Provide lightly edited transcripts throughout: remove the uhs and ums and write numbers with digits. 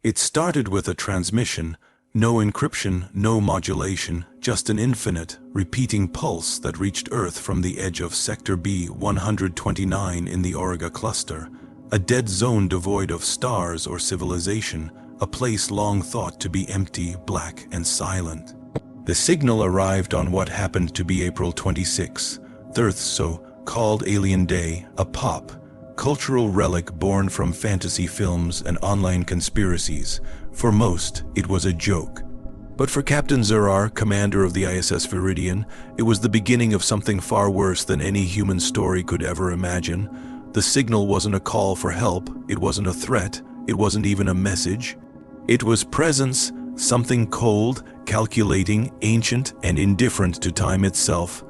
It started with a transmission, no encryption, no modulation, just an infinite, repeating pulse that reached Earth from the edge of Sector B-129 in the Auriga Cluster, a dead zone devoid of stars or civilization, a place long thought to be empty, black, and silent. The signal arrived on what happened to be April 26, Earth's so-called Alien Day, a pop, cultural relic born from fantasy films and online conspiracies. For most, it was a joke. But for Captain Zarrar, commander of the ISS Viridian, it was the beginning of something far worse than any human story could ever imagine. The signal wasn't a call for help, it wasn't a threat, it wasn't even a message. It was presence, something cold, calculating, ancient, and indifferent to time itself.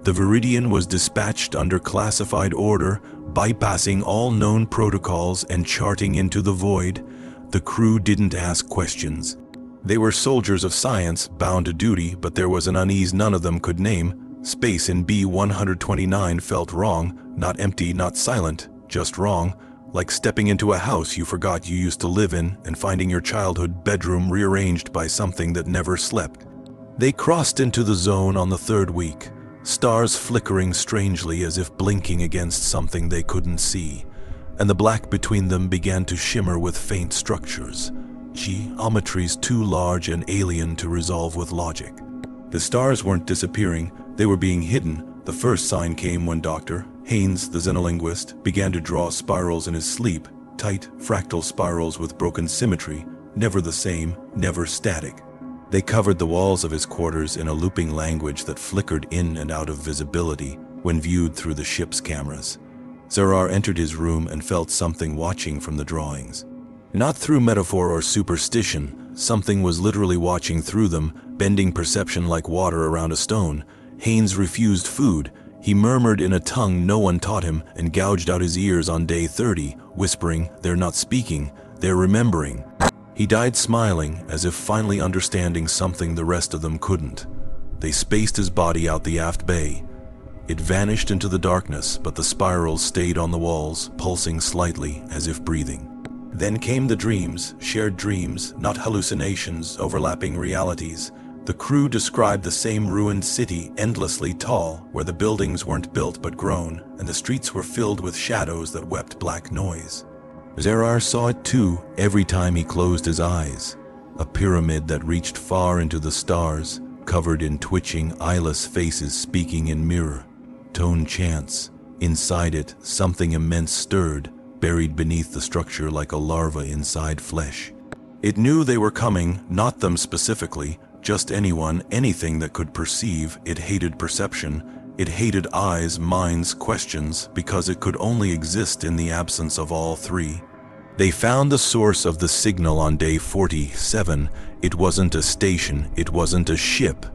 The Viridian was dispatched under classified order, bypassing all known protocols and charting into the void. The crew didn't ask questions. They were soldiers of science, bound to duty, but there was an unease none of them could name. Space in B-129 felt wrong, not empty, not silent, just wrong, like stepping into a house you forgot you used to live in and finding your childhood bedroom rearranged by something that never slept. They crossed into the zone on the third week, stars flickering strangely as if blinking against something they couldn't see, and the black between them began to shimmer with faint structures, geometries too large and alien to resolve with logic. The stars weren't disappearing, they were being hidden. The first sign came when Dr. Haines, the xenolinguist, began to draw spirals in his sleep, tight, fractal spirals with broken symmetry, never the same, never static. They covered the walls of his quarters in a looping language that flickered in and out of visibility when viewed through the ship's cameras. Zarrar entered his room and felt something watching from the drawings. Not through metaphor or superstition, something was literally watching through them, bending perception like water around a stone. Haines refused food. He murmured in a tongue no one taught him and gouged out his ears on day 30, whispering, "They're not speaking, they're remembering." He died smiling, as if finally understanding something the rest of them couldn't. They spaced his body out the aft bay. It vanished into the darkness, but the spirals stayed on the walls, pulsing slightly, as if breathing. Then came the dreams, shared dreams, not hallucinations, overlapping realities. The crew described the same ruined city, endlessly tall, where the buildings weren't built but grown, and the streets were filled with shadows that wept black noise. Zarrar saw it too, every time he closed his eyes. A pyramid that reached far into the stars, covered in twitching, eyeless faces speaking in mirror. Tone chants. Inside it, something immense stirred, buried beneath the structure like a larva inside flesh. It knew they were coming, not them specifically, just anyone, anything that could perceive. It hated perception. It hated eyes, minds, questions, because it could only exist in the absence of all three. They found the source of the signal on day 47. It wasn't a station, it wasn't a ship.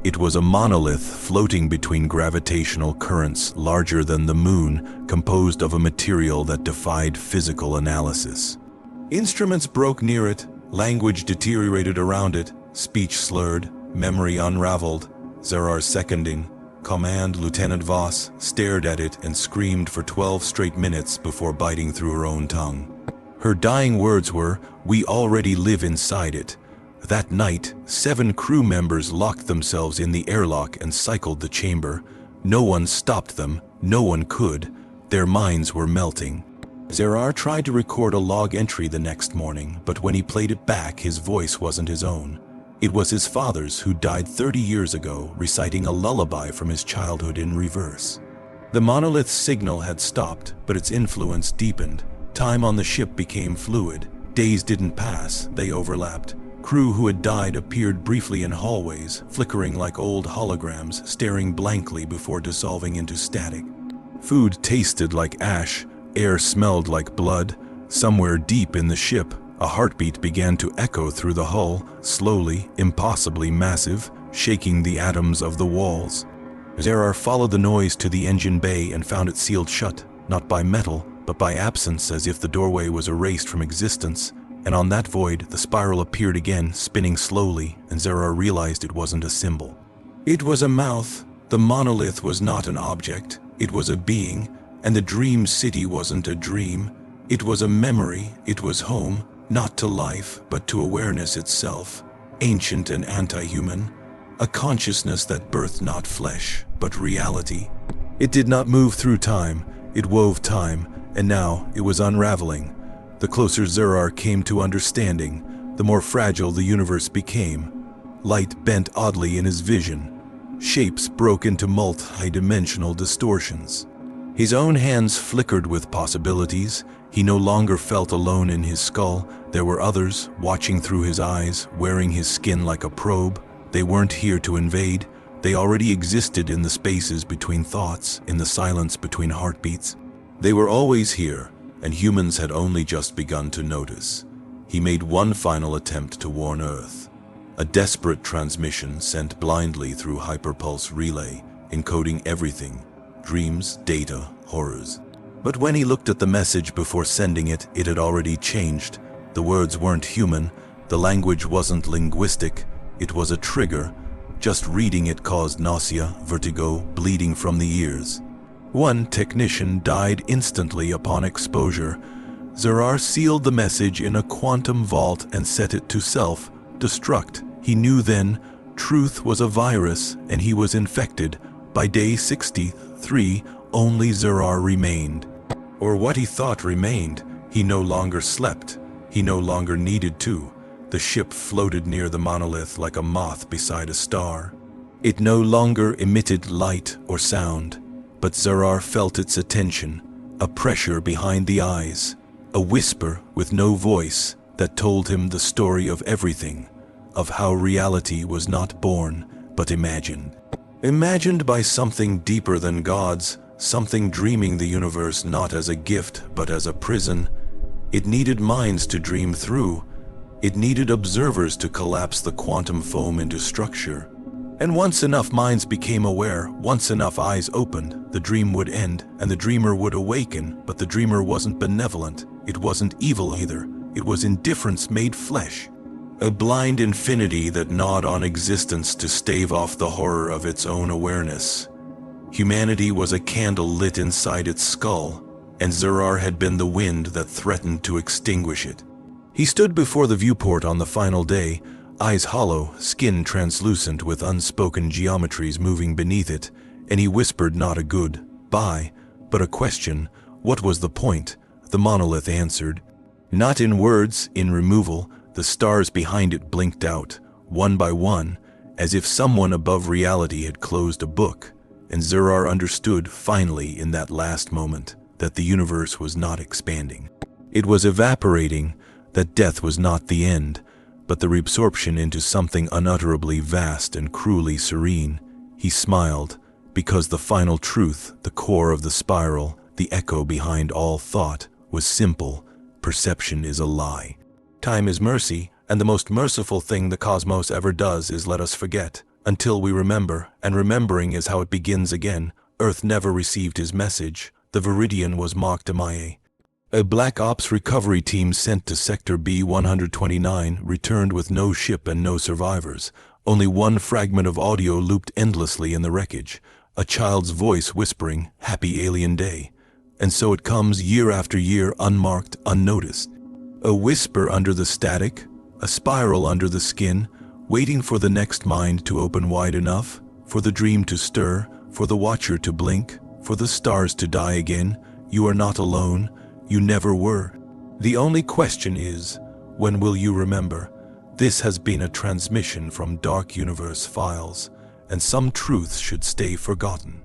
It was a monolith floating between gravitational currents larger than the moon, composed of a material that defied physical analysis. Instruments broke near it, language deteriorated around it, speech slurred, memory unraveled. Zarrar seconding, Command Lieutenant Voss, stared at it and screamed for 12 straight minutes before biting through her own tongue. Her dying words were, "We already live inside it." That night, 7 crew members locked themselves in the airlock and cycled the chamber. No one stopped them, no one could. Their minds were melting. Zarrar tried to record a log entry the next morning, but when he played it back, his voice wasn't his own. It was his father's, who died 30 years ago, reciting a lullaby from his childhood in reverse. The monolith's signal had stopped, but its influence deepened. Time on the ship became fluid. Days didn't pass, they overlapped. Crew who had died appeared briefly in hallways, flickering like old holograms, staring blankly before dissolving into static. Food tasted like ash, air smelled like blood. Somewhere deep in the ship, a heartbeat began to echo through the hull, slowly, impossibly massive, shaking the atoms of the walls. Zarrar followed the noise to the engine bay and found it sealed shut, not by metal, but by absence, as if the doorway was erased from existence. And on that void, the spiral appeared again, spinning slowly, and Zarrar realized it wasn't a symbol. It was a mouth. The monolith was not an object, it was a being, and the dream city wasn't a dream. It was a memory, it was home, not to life, but to awareness itself, ancient and anti-human, a consciousness that birthed not flesh, but reality. It did not move through time, it wove time, and now it was unraveling. The closer Zarrar came to understanding, the more fragile the universe became. Light bent oddly in his vision. Shapes broke into multi-dimensional distortions. His own hands flickered with possibilities. He no longer felt alone in his skull. There were others, watching through his eyes, wearing his skin like a probe. They weren't here to invade. They already existed in the spaces between thoughts, in the silence between heartbeats. They were always here, and humans had only just begun to notice. He made one final attempt to warn Earth. A desperate transmission sent blindly through hyperpulse relay, encoding everything: dreams, data, horrors. But when he looked at the message before sending it, it had already changed. The words weren't human, the language wasn't linguistic, it was a trigger. Just reading it caused nausea, vertigo, bleeding from the ears. One technician died instantly upon exposure. Zarrar sealed the message in a quantum vault and set it to self-destruct. He knew then truth was a virus and he was infected. By day 63, only Zarrar remained. Or what he thought remained. He no longer slept. He no longer needed to. The ship floated near the monolith like a moth beside a star. It no longer emitted light or sound, but Zarrar felt its attention, a pressure behind the eyes, a whisper with no voice that told him the story of everything, of how reality was not born, but imagined. Imagined by something deeper than gods, something dreaming the universe not as a gift, but as a prison. It needed minds to dream through. It needed observers to collapse the quantum foam into structure. And once enough minds became aware, once enough eyes opened, the dream would end, and the dreamer would awaken. But the dreamer wasn't benevolent. It wasn't evil either. It was indifference made flesh. A blind infinity that gnawed on existence to stave off the horror of its own awareness. Humanity was a candle lit inside its skull, and Zarrar had been the wind that threatened to extinguish it. He stood before the viewport on the final day, eyes hollow, skin translucent with unspoken geometries moving beneath it, and he whispered not a goodbye, but a question. What was the point? The monolith answered. Not in words, in removal. The stars behind it blinked out, one by one, as if someone above reality had closed a book, and Zarrar understood finally in that last moment that the universe was not expanding. It was evaporating, that death was not the end, but the reabsorption into something unutterably vast and cruelly serene. He smiled, because the final truth, the core of the spiral, the echo behind all thought, was simple: perception is a lie. Time is mercy, and the most merciful thing the cosmos ever does is let us forget, until we remember, and remembering is how it begins again. Earth never received his message. The Viridian was mocked MIA. A Black Ops recovery team sent to Sector B-129 returned with no ship and no survivors. Only one fragment of audio looped endlessly in the wreckage, a child's voice whispering, "Happy Alien Day." And so it comes year after year, unmarked, unnoticed. A whisper under the static, a spiral under the skin, waiting for the next mind to open wide enough, for the dream to stir, for the watcher to blink, for the stars to die again. You are not alone. You never were. The only question is, when will you remember? This has been a transmission from Dark Universe Files, and some truths should stay forgotten.